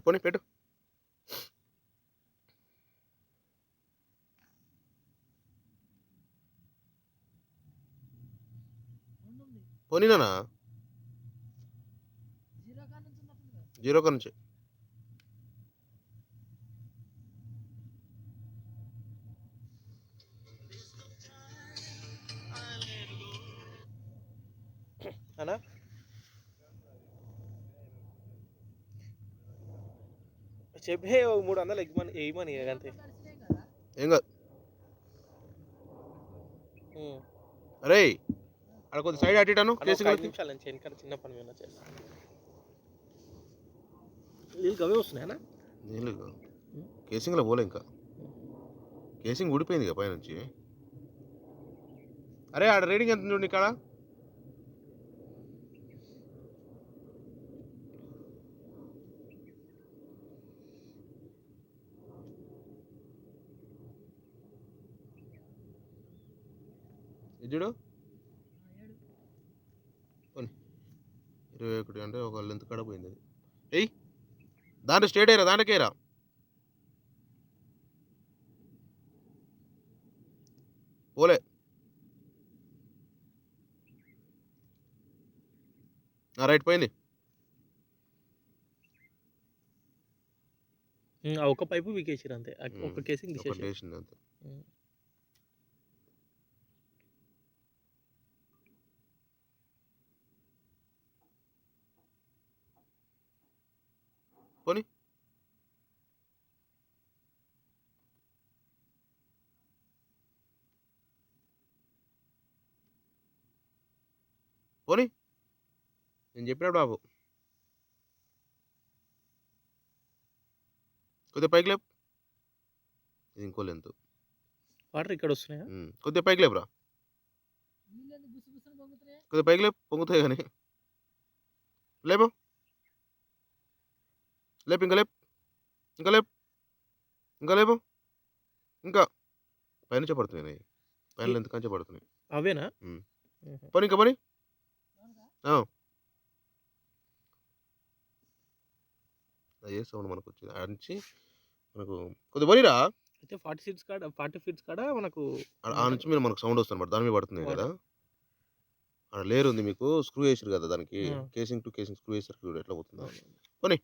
పోనీ పెట్టు. పోనీనా జీరో కా నుంచి అనా చెప్పే 300 ఎగ్మని వేయమని అంతే ఏం కాదు. అరే అక్కడ కొద్ది సైడ్ అట్టిటాను కేసింగ్ 5 నిమిషాలు నుంచి వెనకాల చిన్న పని మీద చేస్తాను. నీళ్ళు అవే వస్తున్నాయనా? నీళ్ళు కేసింగ్లో పోలే, ఇంకా కేసింగ్ ఊడిపోయింది కదా పైనుంచి. అరే ఆడ రీడింగ్ ఎంత చూడండి ఇక్కడ. చూడు 21 అంటే ఒక లెంత్ కాడ పోయింది అది. ఎయ్ దాంట్లో స్ట్రేట్ అయ్యారా, దాంట్లోకేరా. పోలే రైట్ పోయింది. ఒక పైపు వీకేసారు అంతే, ఒక కేసింగ్ తీసేసింది అంతే. పోనీ పోనీ నేను చెప్పినప్పుడు బాబు కొద్దిగా పైకి లేపు. ఇది ఇంకో లెంత్. వాటర్ ఇక్కడ వస్తున్నాయా? కొద్దిగా పైకి లేపురా, కొద్దిగా పైకి లేపు, పొంగుతాయి కానీ. లేపు లేపు, ఇంకా లేపు, ఇంకా లేపు, ఇంకా లేపు, ఇంకా పైనుంచే పడుతున్నాయి, పైన లెంత్ కంచే పడుతున్నాయి. అవేనా? పని ఇంకా పని అదే సౌండ్ మనకు వచ్చింది ఆడ నుంచి. మనకు కొద్దిగా పనిరా అయితే 40 ఫీట్స్ కాడ మనకు ఆ నుంచి మీరు మనకు సౌండ్ వస్తుంది, దాని మీద పడుతుంది కదా. ఆడ లేరు ఉంది మీకు, స్క్రూ వేసారు కదా దానికి, కేసింగ్ టు కేసింగ్ స్క్రూ వేసారు, ఎట్లా పోతుందో. పోనీ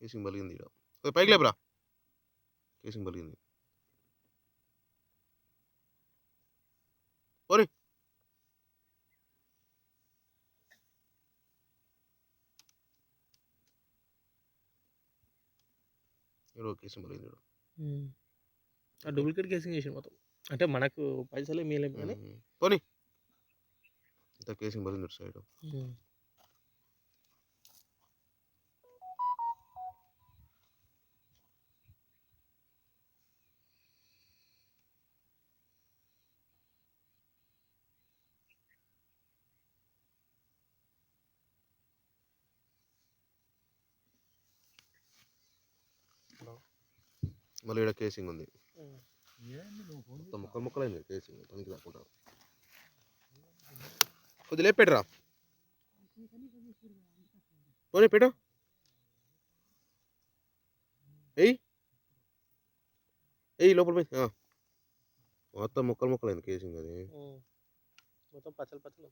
కేసింగ్ బలిగింది ఇక్కడ, కొద్దిగా పైకి లేపురా, కేసింగ్ బలిగింది. పోనీ కేసింగ్ బలిగింది. డూప్లికేట్ కేసింగ్ చేసి మొత్తం అంటే మనకు పైసలే మేలేము కానీ. పోనీ ఇంత కేసింగ్ బలిగింది సైడ్. మళ్ళీ ఇక్కడ కేసింగ్ ఉంది, మొత్తం ముక్కలు ముక్కలైంది కేసింగ్, పనికి రాకుండా. కొద్దిగా లేపు పెట్టరా, పోనీ పెట్టు. ఎయ్ ఎయ్ లోపల పోయి, మొత్తం ముక్కలు ముక్కలైంది కేసింగ్, అది మొత్తం పచ్చలు పచ్చలు.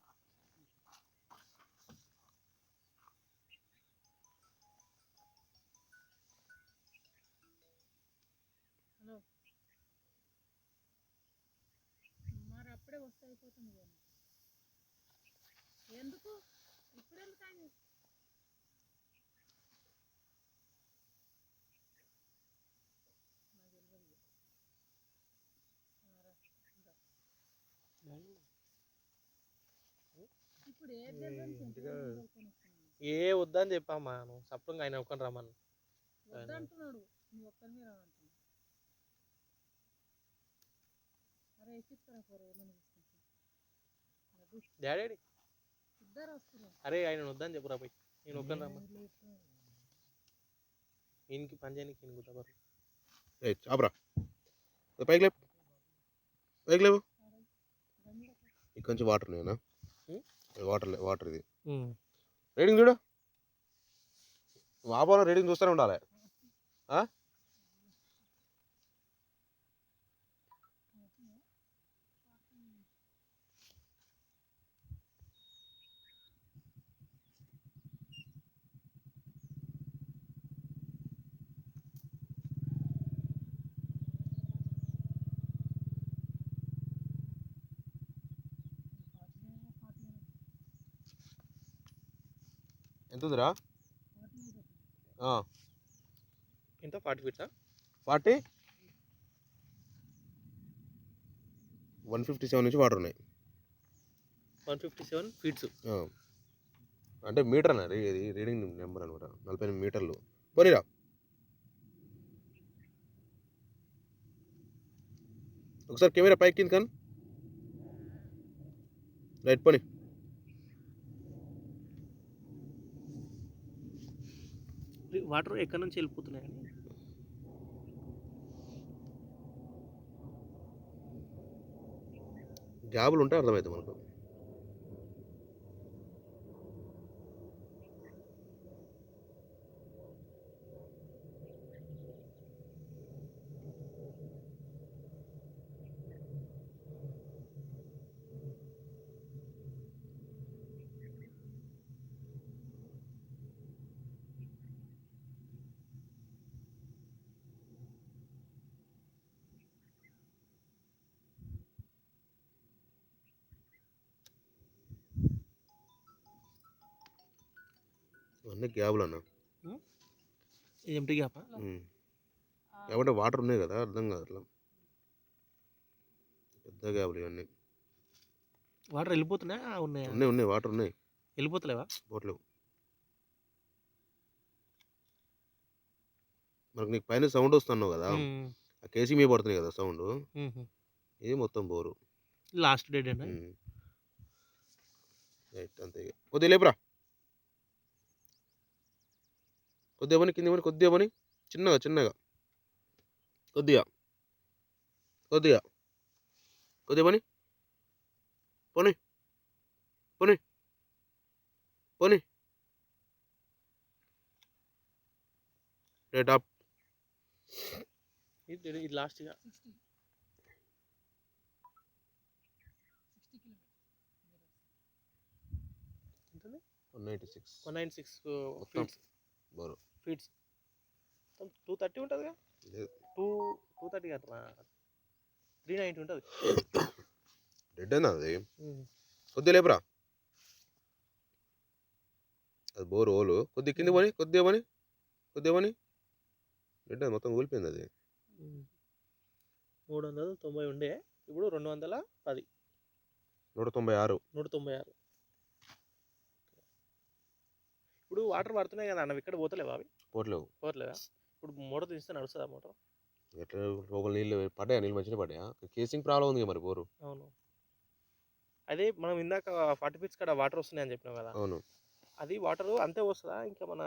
మరి అప్పుడే వస్తే అయిపోతుంది కదా, ఎందుకు ఇప్పుడు ఎందుకు టైం? ఇప్పుడు ఏ వద్దని చెప్పామా నువ్వు, సప్లంగా ఆయన ఒక్కని రమ్మని వద్దంటున్నాడు, నువ్వు ఒక్కరి మీద రావంటున్నాడు. అరే ఎక్కిస్తారా పోరా, ఏమని తీసుకుంటా డాడీ ఇద్దరు వస్తున్నారు. అరే ఆయన వద్దని చెప్పురా పోయి, నేను ఒక్కని రమ్మా, ఈయనకి పని చేయడానికి ఈయన కుదరదు. రైట్ ఆపరా, పైకి లేపు, పైకి లేవు. ఇక్కడ నుంచి వాటర్ నేనా, వాటర్ ఇది రీడింగ్ చూడు, ఆపాలో రీడింగ్ చూస్తూనే ఉండాలి. ఎంత ఉందిరా? ఎంత 40 ఫీట్సా? 40 157 నుంచి వాటర్ ఉన్నాయి. 157 ఫీట్స్ అంటే మీటర్ అన్న ఇది రీడింగ్ నెంబర్ అనమాట. 48 మీటర్లు. పోనీరా, ఒకసారి కెమెరా పైకి కింద కానీ రైట్ పోనీ. వాటర్ ఎక్కడి నుంచి వెళ్ళిపోతున్నాయని గ్యాబులు ఉంటే అర్థమవుతుంది మనకు. అన్నీ గ్యాబులు అన్న, ఎంటీ గ్యాప్ కాబట్టి వాటర్ ఉన్నాయి కదా, అర్థం కాదు అట్లా పెద్ద గ్యాబులు ఇవన్నీ. వాటర్ వెళ్ళిపోతున్నాయా ఉన్నాయా? ఉన్నాయి వాటర్ ఉన్నాయి, వెళ్ళిపోతలేవా? పోట్లేవు. మనకు నీకు పైన సౌండ్ వస్తున్నావు కదా, ఆ కేసీ మీద పడుతున్నాయి కదా సౌండ్, ఇది మొత్తం బోరు. లాస్ట్ డేట్ అండి. రైట్ అంతే. కొద్దిగా లేపురా, కొద్దిగా పని కింద పని, కొద్దిగా పని, చిన్నగా కొద్దిగా కొద్దిగా పని పోనీ పోనీ పోనీ. Right up. ఇది లాస్ట్గా 196 ఫీట్స్. బోరు ఫీట్స్ 230 ఉంటుందిగా, 230 కదా, 390 ఉంటుంది. డెడ్ అయినా అది. కొద్దిగా లేపురా, అది బోరు ఓలు. కొద్దిగా కింద పని, కొద్దిగా పని డెడ్ అది మొత్తం కూలిపోయింది. అది 390 ఉండే, ఇప్పుడు 210, 196. ఇప్పుడు వాటర్ పడుతున్నాయి కదా అన్న, ఇక్కడ పోతలేవా అవి? పోట్లేవా? ఇప్పుడు మోటార్ తీస్తే నడుస్తుందా మోటార్? ఎట్లా లోపల నీళ్ళు పడ్డాయా? నీళ్ళు మంచిగా పడ్డాయా? కేసింగ్ ప్రాబ్లం ఉంది మరి బోరు. అవును, అదే మనం ఇందాక 40 ఫీట్స్ కాడ వాటర్ వస్తున్నాయి అని చెప్పినాం కదా. అవును, అది వాటర్ అంతే వస్తుందా ఇంకా మన